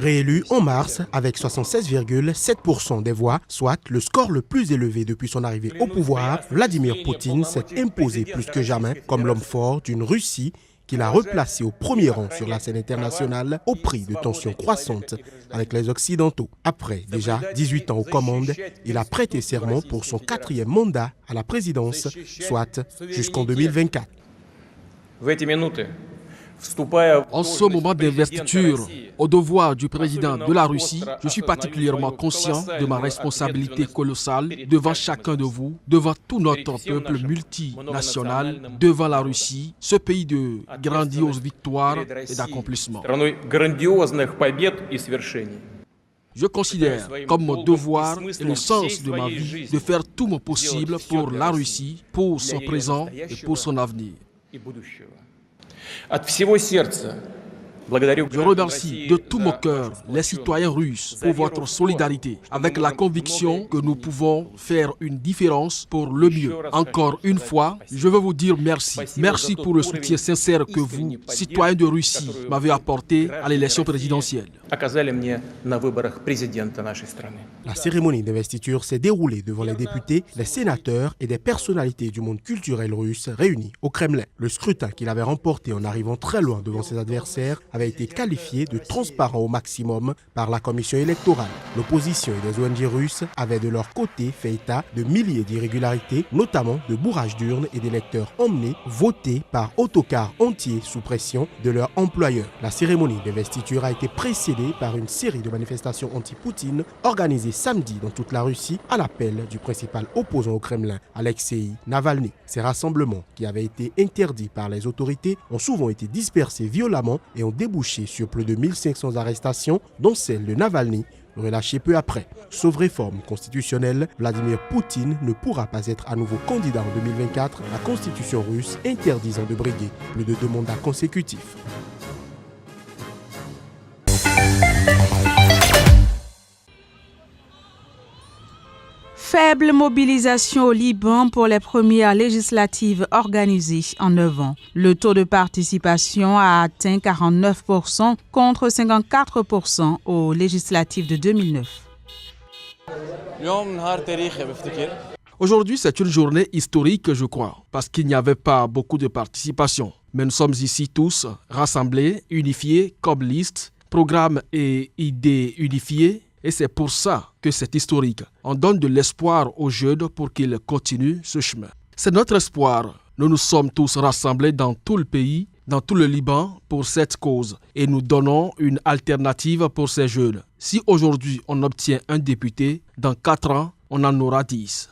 Réélu en mars avec 76,7% des voix, soit le score le plus élevé depuis son arrivée au pouvoir, Vladimir Poutine s'est imposé plus que jamais comme l'homme fort d'une Russie qu'il a replacé au premier rang sur la scène internationale au prix de tensions croissantes avec les Occidentaux. Après déjà 18 ans aux commandes, il a prêté serment pour son 4e mandat à la présidence, soit jusqu'en 2024. En ce moment d'investiture, au devoir du président de la Russie, je suis particulièrement conscient de ma responsabilité colossale devant chacun de vous, devant tout notre peuple multinational, devant la Russie, ce pays de grandioses victoires et d'accomplissements. Je considère comme mon devoir et le sens de ma vie de faire tout mon possible pour la Russie, pour son présent et pour son avenir. Je remercie de tout mon cœur les citoyens russes pour votre solidarité, avec la conviction que nous pouvons faire une différence pour le mieux. Encore une fois, je veux vous dire merci. Merci pour le soutien sincère que vous, citoyens de Russie, m'avez apporté à l'élection présidentielle. La cérémonie d'investiture s'est déroulée devant les députés, les sénateurs et des personnalités du monde culturel russe réunis au Kremlin. Le scrutin qu'il avait remporté en arrivant très loin devant ses adversaires avait été qualifié de transparent au maximum par la commission électorale. L'opposition et les ONG russes avaient de leur côté fait état de milliers d'irrégularités, notamment de bourrages d'urnes et d'électeurs emmenés votés par autocars entiers sous pression de leur employeur. La cérémonie d'investiture a été précédée par une série de manifestations anti-Poutine organisées samedi dans toute la Russie à l'appel du principal opposant au Kremlin, Alexei Navalny. Ces rassemblements, qui avaient été interdits par les autorités, ont souvent été dispersés violemment et ont débouché sur plus de 1500 arrestations, dont celle de Navalny, relâché peu après. Sauf réforme constitutionnelle, Vladimir Poutine ne pourra pas être à nouveau candidat en 2024, la constitution russe interdisant de briguer plus de 2 mandats consécutifs. Faible mobilisation au Liban pour les premières législatives organisées en 9 ans. Le taux de participation a atteint 49% contre 54% aux législatives de 2009. Aujourd'hui, c'est une journée historique, je crois, parce qu'il n'y avait pas beaucoup de participation. Mais nous sommes ici tous rassemblés, unifiés comme liste, programme et idées unifiées. Et c'est pour ça que c'est historique. On donne de l'espoir aux jeunes pour qu'ils continuent ce chemin. C'est notre espoir. Nous nous sommes tous rassemblés dans tout le pays, dans tout le Liban, pour cette cause. Et nous donnons une alternative pour ces jeunes. Si aujourd'hui on obtient un député, dans 4 ans, on en aura 10.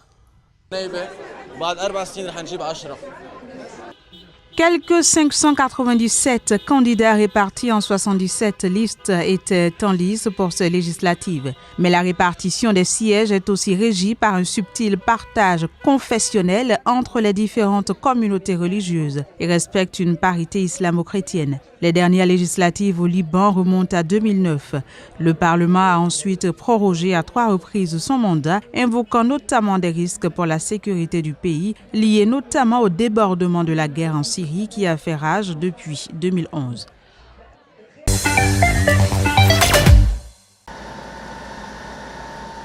Quelques 597 candidats répartis en 77 listes étaient en lice pour ces législatives. Mais la répartition des sièges est aussi régie par un subtil partage confessionnel entre les différentes communautés religieuses et respecte une parité islamo-chrétienne. Les dernières législatives au Liban remontent à 2009. Le Parlement a ensuite prorogé à 3 reprises son mandat, invoquant notamment des risques pour la sécurité du pays, liés notamment au débordement de la guerre en Syrie qui a fait rage depuis 2011.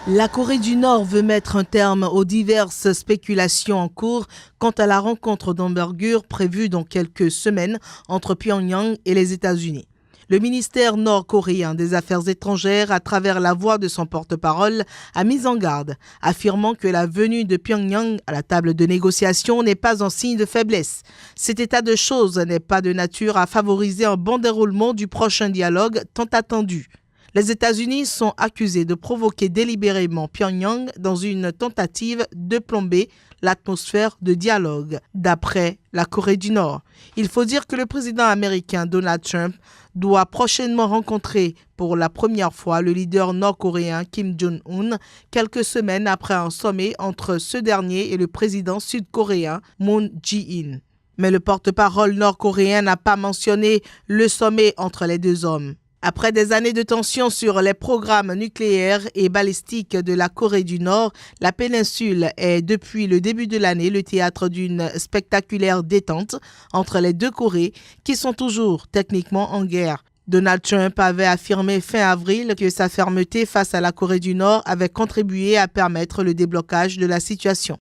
La Corée du Nord veut mettre un terme aux diverses spéculations en cours quant à la rencontre d'envergure prévue dans quelques semaines entre Pyongyang et les États-Unis. Le ministère nord-coréen des Affaires étrangères, à travers la voix de son porte-parole, a mis en garde, affirmant que la venue de Pyongyang à la table de négociation n'est pas un signe de faiblesse. Cet état de choses n'est pas de nature à favoriser un bon déroulement du prochain dialogue tant attendu. Les États-Unis sont accusés de provoquer délibérément Pyongyang dans une tentative de plomber l'atmosphère de dialogue, d'après la Corée du Nord. Il faut dire que le président américain Donald Trump doit prochainement rencontrer pour la première fois le leader nord-coréen Kim Jong-un, quelques semaines après un sommet entre ce dernier et le président sud-coréen Moon Jae-in. Mais le porte-parole nord-coréen n'a pas mentionné le sommet entre les deux hommes. Après des années de tensions sur les programmes nucléaires et balistiques de la Corée du Nord, la péninsule est depuis le début de l'année le théâtre d'une spectaculaire détente entre les deux Corées qui sont toujours techniquement en guerre. Donald Trump avait affirmé fin avril que sa fermeté face à la Corée du Nord avait contribué à permettre le déblocage de la situation.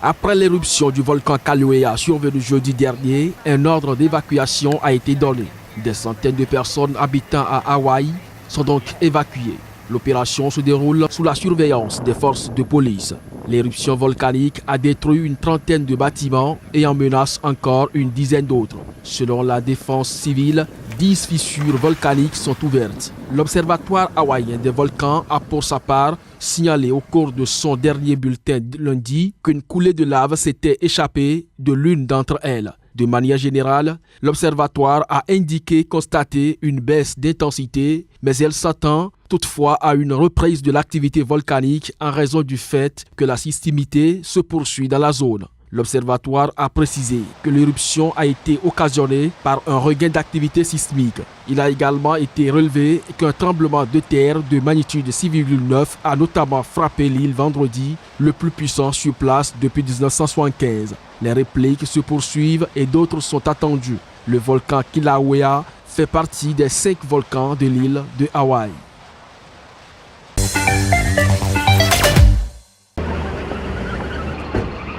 Après l'éruption du volcan Kilauea survenue jeudi dernier, un ordre d'évacuation a été donné. Des centaines de personnes habitant à Hawaï sont donc évacuées. L'opération se déroule sous la surveillance des forces de police. L'éruption volcanique a détruit une trentaine de bâtiments et en menace encore une dizaine d'autres. Selon la défense civile, 10 fissures volcaniques sont ouvertes. L'Observatoire hawaïen des volcans a pour sa part signalé au cours de son dernier bulletin lundi qu'une coulée de lave s'était échappée de l'une d'entre elles. De manière générale, l'Observatoire a indiqué constater une baisse d'intensité, mais elle s'attend toutefois à une reprise de l'activité volcanique en raison du fait que la sismicité se poursuit dans la zone. L'Observatoire a précisé que l'éruption a été occasionnée par un regain d'activité sismique. Il a également été relevé qu'un tremblement de terre de magnitude 6,9 a notamment frappé l'île vendredi, le plus puissant sur place depuis 1975. Les répliques se poursuivent et d'autres sont attendus. Le volcan Kilauea fait partie des 5 volcans de l'île de Hawaï.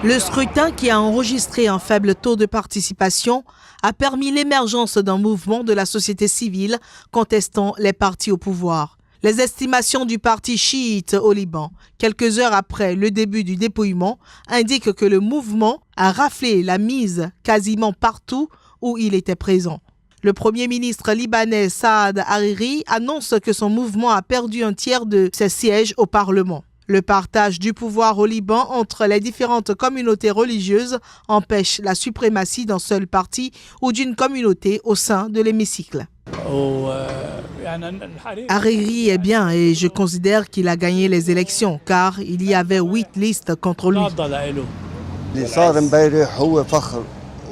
Le scrutin, qui a enregistré un faible taux de participation, a permis l'émergence d'un mouvement de la société civile contestant les partis au pouvoir. Les estimations du parti chiite au Liban, quelques heures après le début du dépouillement, indiquent que le mouvement a raflé la mise quasiment partout où il était présent. Le Premier ministre libanais Saad Hariri annonce que son mouvement a perdu un tiers de ses sièges au Parlement. Le partage du pouvoir au Liban entre les différentes communautés religieuses empêche la suprématie d'un seul parti ou d'une communauté au sein de l'hémicycle. Hariri est bien et je considère qu'il a gagné les élections car il y avait 8 listes contre lui.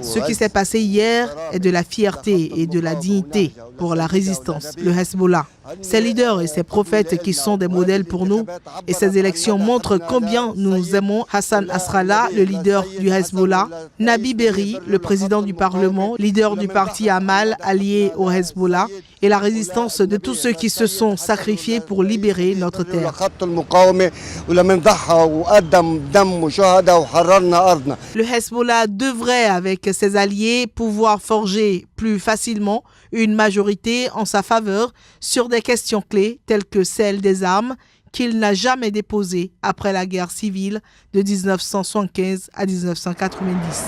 Ce qui s'est passé hier est de la fierté et de la dignité pour la résistance, le Hezbollah. Ses leaders et ses prophètes qui sont des modèles pour nous, et ces élections montrent combien nous aimons Hassan Nasrallah, le leader du Hezbollah, Nabi Berri, le président du Parlement, leader du parti Amal allié au Hezbollah, et la résistance de tous ceux qui se sont sacrifiés pour libérer notre terre. Le Hezbollah devrait, avec ses alliés, pouvoir forger plus facilement une majorité en sa faveur sur des questions clés telles que celle des armes qu'il n'a jamais déposées après la guerre civile de 1975 à 1990.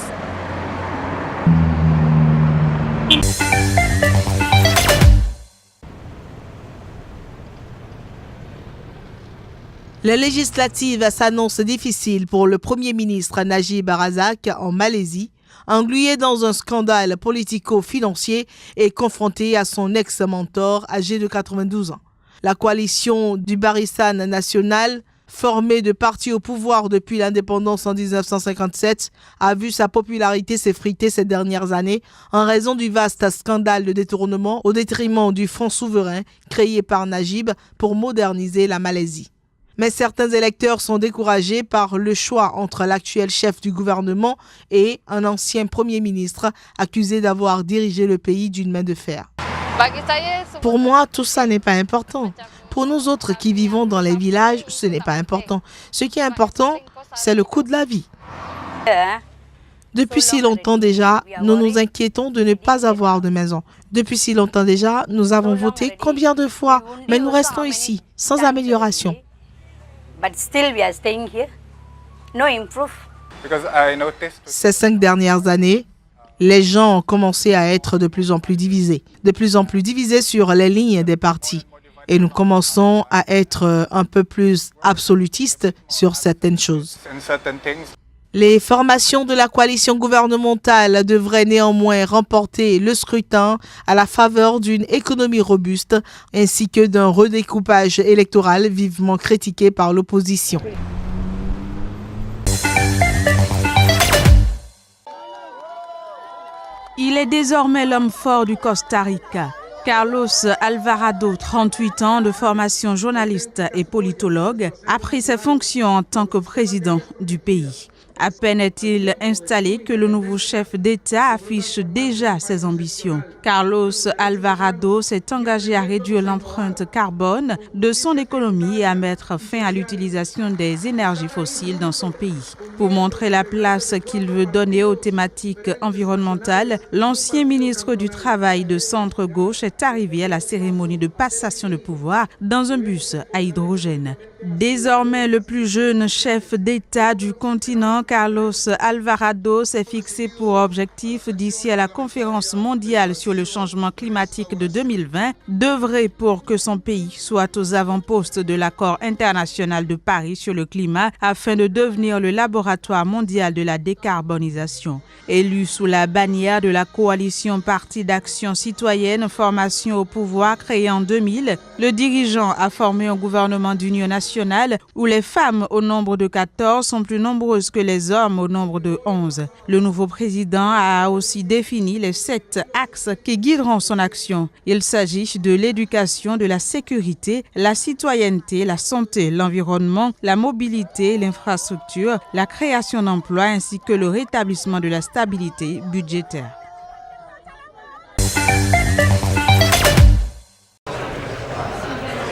Les législatives s'annoncent difficiles pour le Premier ministre Najib Razak en Malaisie, englué dans un scandale politico-financier et confronté à son ex-mentor âgé de 92 ans. La coalition du Barisan Nasional, formée de partis au pouvoir depuis l'indépendance en 1957, a vu sa popularité s'effriter ces dernières années en raison du vaste scandale de détournement au détriment du fonds souverain créé par Najib pour moderniser la Malaisie. Mais certains électeurs sont découragés par le choix entre l'actuel chef du gouvernement et un ancien Premier ministre accusé d'avoir dirigé le pays d'une main de fer. Pour moi, tout ça n'est pas important. Pour nous autres qui vivons dans les villages, ce n'est pas important. Ce qui est important, c'est le coût de la vie. Depuis si longtemps déjà, nous nous inquiétons de ne pas avoir de maison. Depuis si longtemps déjà, nous avons voté combien de fois, mais nous restons ici, sans amélioration. Ces 5 dernières années, les gens ont commencé à être de plus en plus divisés sur les lignes des partis. Et nous commençons à être un peu plus absolutistes sur certaines choses. Les formations de la coalition gouvernementale devraient néanmoins remporter le scrutin à la faveur d'une économie robuste ainsi que d'un redécoupage électoral vivement critiqué par l'opposition. Il est désormais l'homme fort du Costa Rica. Carlos Alvarado, 38 ans, de formation journaliste et politologue, a pris ses fonctions en tant que président du pays. À peine est-il installé que le nouveau chef d'État affiche déjà ses ambitions. Carlos Alvarado s'est engagé à réduire l'empreinte carbone de son économie et à mettre fin à l'utilisation des énergies fossiles dans son pays. Pour montrer la place qu'il veut donner aux thématiques environnementales, l'ancien ministre du Travail de centre-gauche est arrivé à la cérémonie de passation de pouvoir dans un bus à hydrogène. Désormais, le plus jeune chef d'État du continent, Carlos Alvarado, s'est fixé pour objectif d'ici à la conférence mondiale sur le changement climatique de 2020 d'œuvrer pour que son pays soit aux avant-postes de l'accord international de Paris sur le climat afin de devenir le laboratoire mondial de la décarbonisation. Élu sous la bannière de la coalition Parti d'action citoyenne Formation au pouvoir créée en 2000, le dirigeant a formé un gouvernement d'union nationale où les femmes au nombre de 14 sont plus nombreuses que les hommes au nombre de 11. Le nouveau président a aussi défini les 7 axes qui guideront son action. Il s'agit de l'éducation, de la sécurité, la citoyenneté, la santé, l'environnement, la mobilité, l'infrastructure, la création d'emplois ainsi que le rétablissement de la stabilité budgétaire.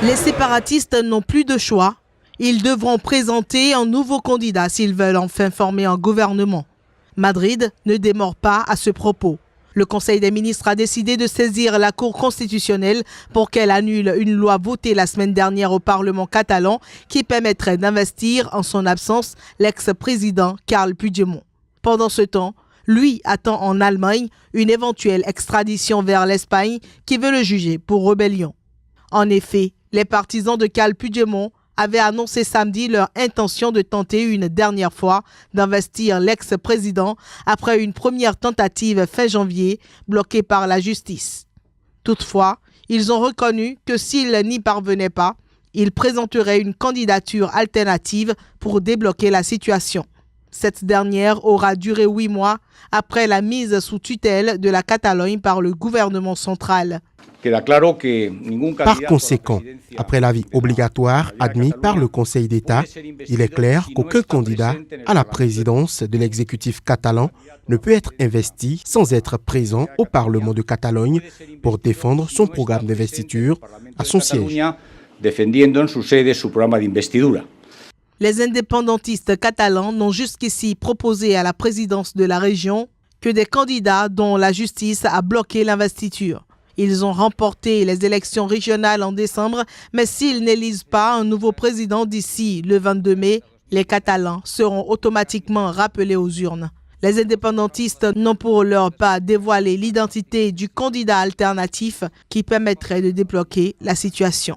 Les séparatistes n'ont plus de choix. Ils devront présenter un nouveau candidat s'ils veulent enfin former un gouvernement. Madrid ne démord pas à ce propos. Le Conseil des ministres a décidé de saisir la Cour constitutionnelle pour qu'elle annule une loi votée la semaine dernière au Parlement catalan qui permettrait d'investir en son absence l'ex-président Carles Puigdemont. Pendant ce temps, lui attend en Allemagne une éventuelle extradition vers l'Espagne qui veut le juger pour rébellion. En effet, les partisans de Carles Puigdemont avaient annoncé samedi leur intention de tenter une dernière fois d'investir l'ex-président après une première tentative fin janvier bloquée par la justice. Toutefois, ils ont reconnu que s'ils n'y parvenaient pas, ils présenteraient une candidature alternative pour débloquer la situation. Cette dernière aura duré 8 mois après la mise sous tutelle de la Catalogne par le gouvernement central. Par conséquent, après l'avis obligatoire admis par le Conseil d'État, il est clair qu'aucun candidat à la présidence de l'exécutif catalan ne peut être investi sans être présent au Parlement de Catalogne pour défendre son programme d'investiture à son siège. Les indépendantistes catalans n'ont jusqu'ici proposé à la présidence de la région que des candidats dont la justice a bloqué l'investiture. Ils ont remporté les élections régionales en décembre, mais s'ils n'élisent pas un nouveau président d'ici le 22 mai, les Catalans seront automatiquement rappelés aux urnes. Les indépendantistes n'ont pour leur pas dévoilé l'identité du candidat alternatif qui permettrait de débloquer la situation.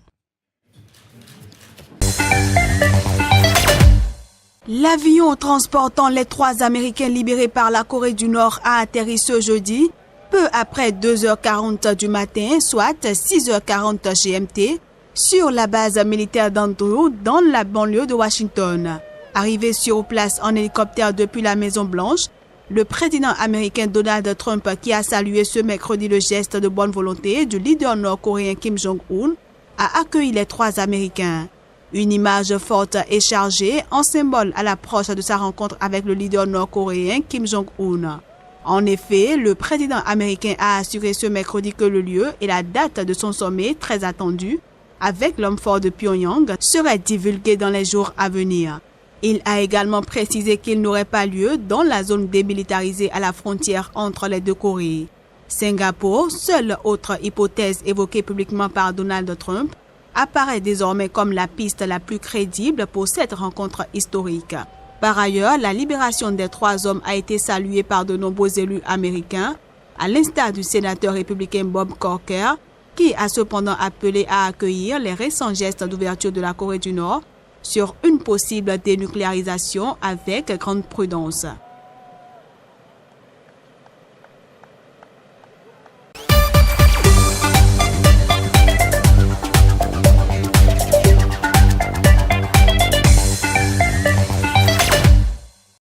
L'avion transportant les 3 Américains libérés par la Corée du Nord a atterri ce jeudi, peu après 2h40 du matin, soit 6h40 GMT, sur la base militaire d'Andrew dans la banlieue de Washington. Arrivé sur place en hélicoptère depuis la Maison-Blanche, le président américain Donald Trump, qui a salué ce mercredi le geste de bonne volonté du leader nord-coréen Kim Jong-un, a accueilli les 3 Américains. Une image forte et chargée en symbole à l'approche de sa rencontre avec le leader nord-coréen Kim Jong-un. En effet, le président américain a assuré ce mercredi que le lieu et la date de son sommet, très attendu, avec l'homme fort de Pyongyang, seraient divulgués dans les jours à venir. Il a également précisé qu'il n'aurait pas lieu dans la zone démilitarisée à la frontière entre les 2 Corées. Singapour, seule autre hypothèse évoquée publiquement par Donald Trump, apparaît désormais comme la piste la plus crédible pour cette rencontre historique. Par ailleurs, la libération des 3 hommes a été saluée par de nombreux élus américains, à l'instar du sénateur républicain Bob Corker, qui a cependant appelé à accueillir les récents gestes d'ouverture de la Corée du Nord sur une possible dénucléarisation avec grande prudence.